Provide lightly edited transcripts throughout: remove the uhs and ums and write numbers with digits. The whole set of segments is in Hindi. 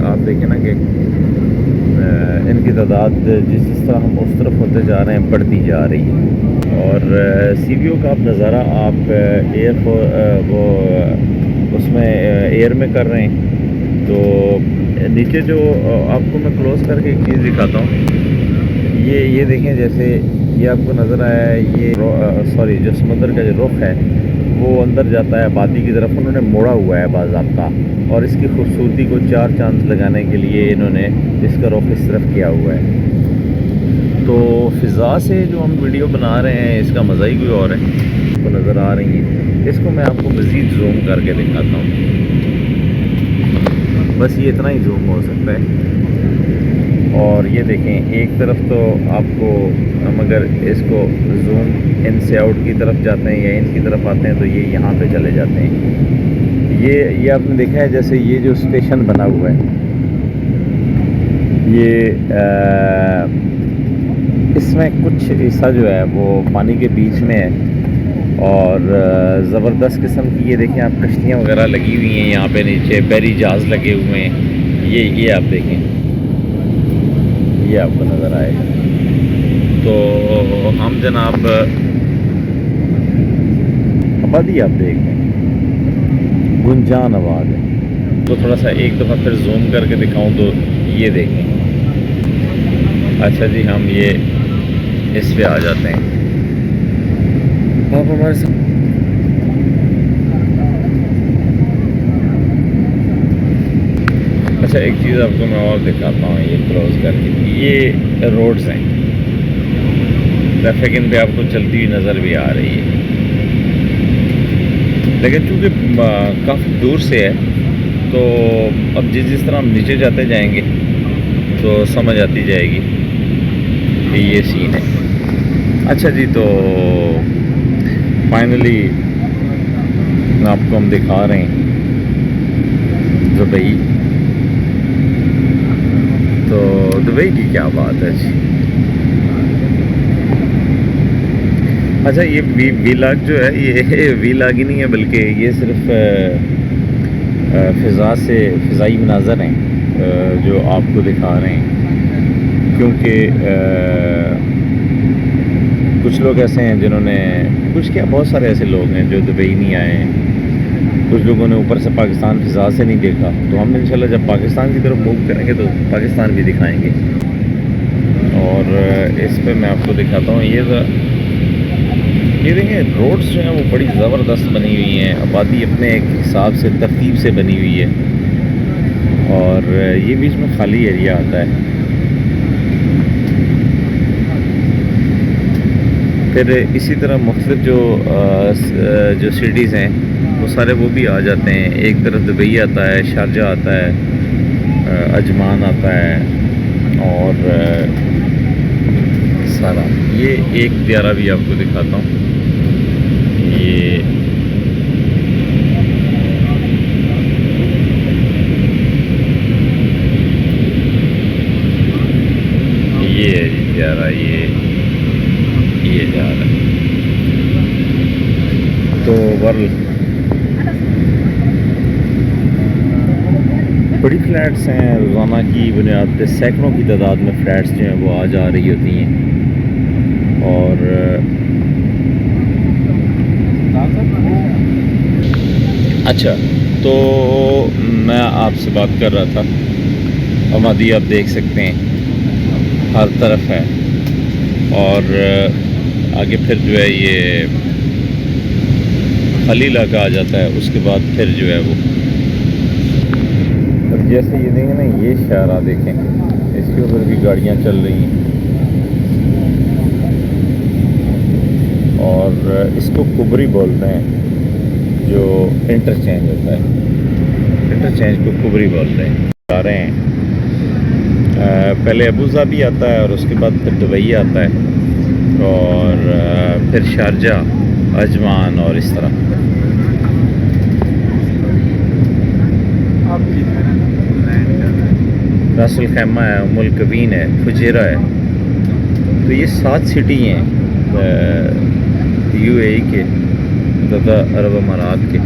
आप देखें ना कि इनकी तादाद जिस तरह हम उस तरफ होते जा रहे हैं बढ़ती जा रही है। और सीवीओ का आप नज़ारा आप वो उसमें एयर में कर रहे हैं। तो नीचे जो आपको मैं क्लोज़ करके एक चीज़ दिखाता हूँ। ये देखें, जैसे ये आपको नज़र आया है, ये सॉरी जो समुद्र का जो रुख है वो अंदर जाता है आबादी की तरफ, उन्होंने मोड़ा हुआ है बाज़ाब्ता। और इसकी खूबसूरती को चार चांद लगाने के लिए इन्होंने इसका रुख इस तरफ किया हुआ है। तो फ़िज़ा से जो हम वीडियो बना रहे हैं इसका मज़ा ही कोई और है। आपको नज़र आ रही है, इसको मैं आपको मज़ीद जूम करके दिखाता हूँ। बस ये इतना ही जूम हो सकता है। और ये देखें, एक तरफ तो आपको हम अगर इसको जूम इन से आउट की तरफ जाते हैं या इन की तरफ आते हैं तो ये यहाँ पे चले जाते हैं। ये आपने देखा है, जैसे ये जो स्टेशन बना हुआ है ये इसमें कुछ हिस्सा जो है वो पानी के बीच में है और ज़बरदस्त किस्म की ये देखें आप कश्तियाँ वगैरह लगी हुई हैं यहाँ पे, नीचे बैरी जहाज़ लगे हुए हैं। ये आप देखें, ये आपको नज़र आएगा। तो हम जनाब आबादी आप देख लें, गुंजान आबाद है। तो थोड़ा सा एक दफ़ा फिर जूम करके दिखाऊं तो ये देखें। अच्छा जी, हम ये इस पे आ जाते हैं। आप हमारे साथ अच्छा एक चीज़ आपको मैं और दिखाता हूँ, ये क्लोज करके। ये रोड्स हैं, ट्रैफिक इन पे आपको चलती हुई नज़र भी आ रही है, लेकिन चूँकि काफ़ी दूर से है तो अब जिस तरह हम नीचे जाते जाएंगे तो समझ आती जाएगी कि ये सीन है। अच्छा जी, तो फाइनली आपको हम दिखा रहे हैं दुबई। तो दुबई की क्या बात है जी। अच्छा, ये वीलाग जो है ये वीलाग ही नहीं है, बल्कि ये सिर्फ फ़िज़ाई मनाज़र हैं जो आपको दिखा रहे हैं। क्योंकि कुछ लोग ऐसे हैं जिन्होंने बहुत सारे ऐसे लोग हैं जो दुबई नहीं आए हैं। कुछ लोगों ने ऊपर से पाकिस्तान फ़िज़ा से नहीं देखा, तो हम इंशाल्लाह जब पाकिस्तान की तरफ मूव करेंगे तो पाकिस्तान भी दिखाएंगे। और इस पे मैं आपको दिखाता हूँ, ये देखें रोड्स जो हैं वो बड़ी ज़बरदस्त बनी हुई हैं। आबादी अपने एक हिसाब से तरतीब से बनी हुई है और ये बीच में खाली एरिया आता है। फिर इसी तरह मुख्तलिफ जो सिटीज़ हैं वो सारे वो भी आ जाते हैं। एक तरफ दुबई आता है, शारजा आता है, अजमान आता है और सारा। ये एक प्यारा भी आपको दिखाता हूँ। ये है जी प्यारा, ये जा रहा है। तो वर्ल्ड बड़ी फ्लैट्स हैं, रोज़ाना की बुनियाद पे सैकड़ों की तादाद में फ़्लैट्स जो हैं वो आ जा रही होती हैं। और अच्छा, तो मैं आपसे बात कर रहा था, आबादी आप देख सकते हैं हर तरफ है। और आगे फिर जो है ये खाली इलाका आ जाता है, उसके बाद फिर जो है वो अब जैसे ये देखें ना, ये शारा देखें, इसके ऊपर भी गाड़ियाँ चल रही हैं। और इसको कुबरी बोलते हैं, जो इंटरचेंज होता है, इंटरचेंज को कुबरी बोलते हैं। आ रहे हैं पहले अबू धाबी आता है और उसके बाद फिर दुबई आता है और फिर शारजा, अजमान और इस तरह। रासुल खैमा है, उम्मुल कबीन है, फुजेरा है। तो ये 7 सिटी हैं यूएई के, मुत्तहदा अरब अमारात के।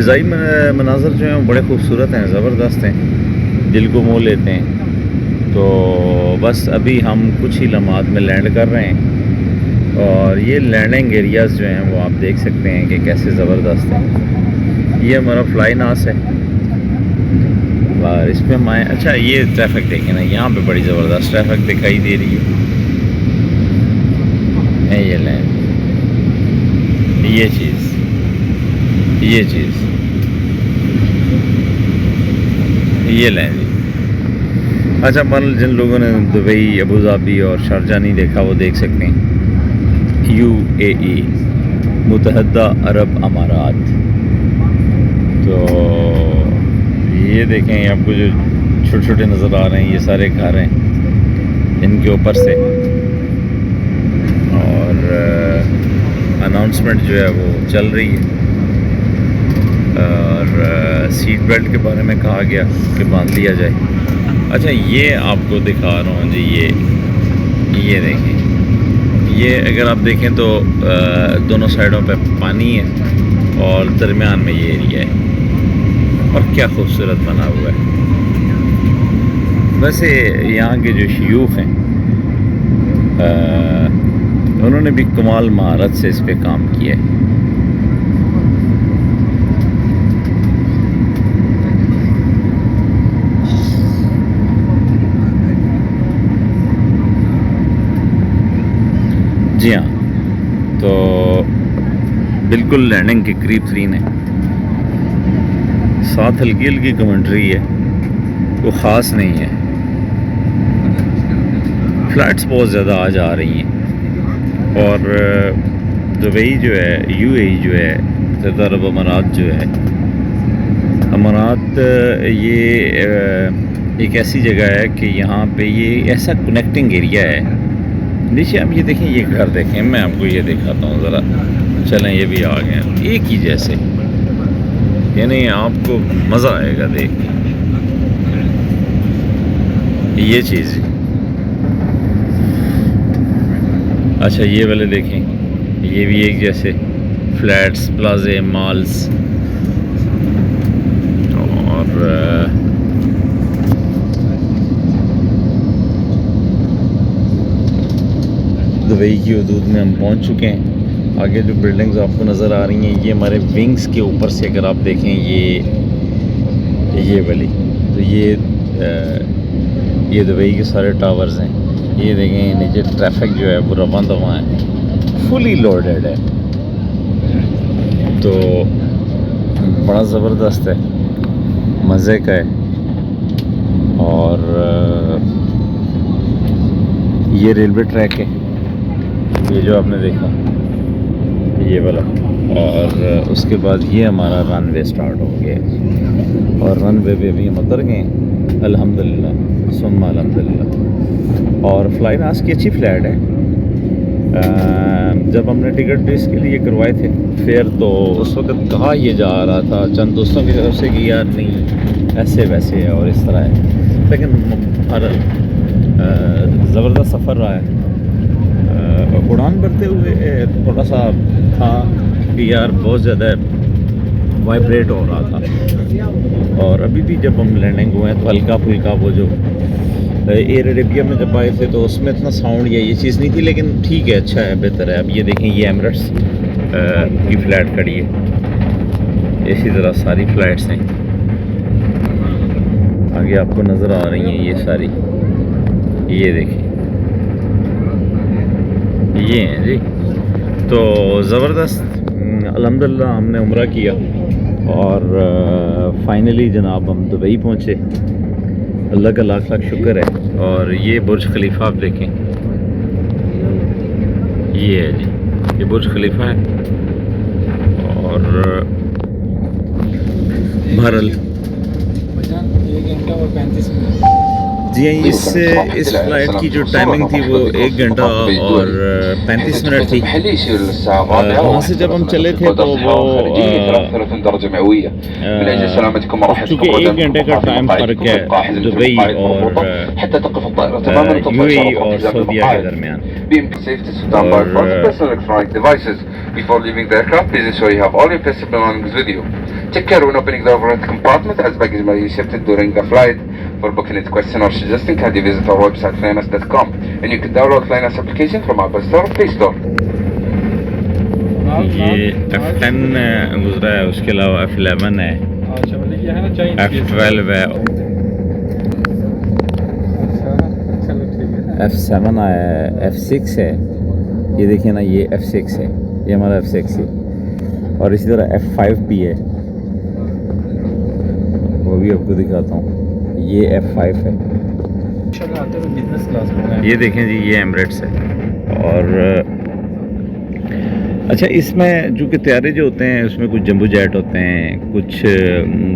फ़िज़ाई मनाज़र जो हैं वो बड़े खूबसूरत हैं, ज़बरदस्त हैं, दिल को मोह लेते हैं। तो बस अभी हम कुछ ही लम्हात में लैंड कर रहे हैं और ये लैंडिंग एरियाज़ जो हैं वो आप देख सकते हैं कि कैसे ज़बरदस्त हैं। ये हमारा फ्लाई नास है और इस पर हम आए। अच्छा ये ट्रैफिक देखें ना, यहाँ पे बड़ी ज़बरदस्त ट्रैफिक दिखाई दे रही है। ये लैंड, ये चीज़, ये लैंड। अच्छा मतलब जिन लोगों ने दुबई, अबू धाबी और शारजा नहीं देखा वो देख सकते हैं। UAE, मुत्तहदा अरब अमारात। तो ये देखें, आपको जो छोटे छोटे नज़र आ रहे हैं ये सारे घर हैं इनके ऊपर से। और अनाउंसमेंट जो है वो चल रही है और सीट बेल्ट के बारे में कहा गया कि बांध लिया जाए। अच्छा ये आपको दिखा रहा हूँ जी, ये देखें, ये अगर आप देखें तो दोनों साइडों पे पानी है और दरमियान में ये एरिया है और क्या खूबसूरत बना हुआ है। वैसे यहाँ के जो शयूख हैं उन्होंने भी कमाल महारत से इस पे काम किया है। जी हाँ, तो बिल्कुल लैंडिंग के करीब तरीन है, साथ हल्की हल्की कमेंट्री है, वो ख़ास नहीं है। फ्लैट्स बहुत ज़्यादा आ जा रही हैं और दुबई जो है, UAE जो है, मुत्तहदा अरब अमारात जो है, अमारात ये एक ऐसी जगह है कि यहाँ पे ये ऐसा कनेक्टिंग एरिया है। नीचे आप ये देखें, ये घर देखें, मैं आपको ये दिखाता हूँ ज़रा, चलें ये भी आ गए एक ही जैसे, यानी आपको मज़ा आएगा देख के। ये चीज़, अच्छा ये वाले देखें, ये भी एक जैसे फ्लैट्स, प्लाजे, मॉल्स। और दुबई की हदूद में हम पहुंच चुके हैं। आगे जो बिल्डिंग्स आपको नज़र आ रही हैं ये हमारे विंग्स के ऊपर से अगर आप देखें ये वाली, तो ये दुबई के सारे टावर्स हैं। ये देखें नीचे ट्रैफिक जो है वो रवां दवां है, फुली लोडेड है, तो बड़ा ज़बरदस्त है, मज़े का है। और ये रेलवे ट्रैक है, ये जो आपने देखा ये वाला, और उसके बाद ये हमारा रनवे स्टार्ट हो गया और रनवे पे भी हम उतर गए अल्हम्दुलिल्लाह, सुम्मा अल्हम्दुलिल्लाह। और फ्लाई नास की अच्छी फ़्लाइट है। जब हमने टिकट इसके लिए करवाए थे फेयर, तो उस वक्त कहा ये जा रहा था चंद दोस्तों की तरफ से कि यार नहीं ऐसे वैसे है और इस तरह है, लेकिन ज़बरदस्त सफ़र रहा है। उड़ान भरते हुए थोड़ा सा था कि यार बहुत ज़्यादा वाइब्रेट हो रहा था, और अभी भी जब हम लैंडिंग हुए हैं तो हल्का फुल्का, वो जो एयर अरेबिया में जब आए थे तो उसमें इतना साउंड या ये चीज़ नहीं थी, लेकिन ठीक है, अच्छा है, बेहतर है। अब ये देखें, ये एमिरेट्स की फ़्लाइट खड़ी है, इसी तरह सारी फ़्लाइट्स हैं आगे आपको नज़र आ रही हैं, ये सारी, ये देखें, ये हैं जी। तो ज़बरदस्त, अल्हम्दुलिल्लाह हमने उम्रा किया और फाइनली जनाब हम दुबई पहुँचे। अल्लाह का लाख लाख शुक्र है। और ये बुर्ज खलीफा आप देखें, ये है जी, ये बुर्ज खलीफा है। और बहरहाल 1 घंटा और 35 मिनट जी हाँ, इस फ़्लाइट की जो टाइमिंग थी वो 1 घंटा और 35 मिनट थी। वहाँ से जब हम चले थे तो वो चूँकि 1 घंटे का टाइम फ़र्क है दुबई और यूएई और सऊदीया के दरमियान। और Before leaving the aircraft, please ensure you have all your personal belongings with you. Take care when opening the overhead compartment as baggage may be shifted during the flight. For booking a question or suggesting, kindly visit our website flynas.com and you can download Flynas application from Apple Store or Play Store. ये F10 गुजरा है, उसके अलावा F11 है, अच्छा मतलब ये है ना चाहिए F12 है, चलो ठीक है। F7 आया है, F6 है। ये देखिए ना, ये F6 है, ये हमारा F6 है। और इसी तरह F5 भी है, वो भी आपको दिखाता हूँ। ये F5 है। आते हुए बिजनेस क्लास में ये देखें जी, ये एमरेट्स है। और अच्छा, इसमें जो कि तैयारे जो होते हैं उसमें कुछ जंबो जेट होते हैं, कुछ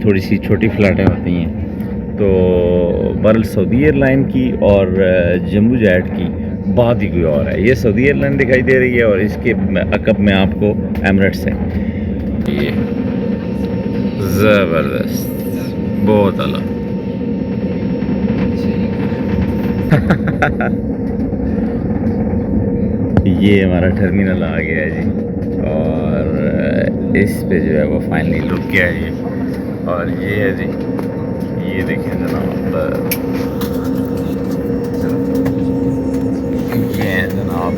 थोड़ी सी छोटी फ़्लाइटें होती हैं। तो बहरहाल सऊदी एयरलाइन की और जंबो जेट की बात ही कोई और है। ये सऊदी एयरलाइन दिखाई दे रही है और इसके अकब में आपको एमरेट्स है। ये ज़बरदस्त, बहुत आला। ये हमारा टर्मिनल आ गया है जी, और इस पे जो है वो फाइनली रुक गया है ये। और ये है जी, ये देखें जनाब, ये है जनाब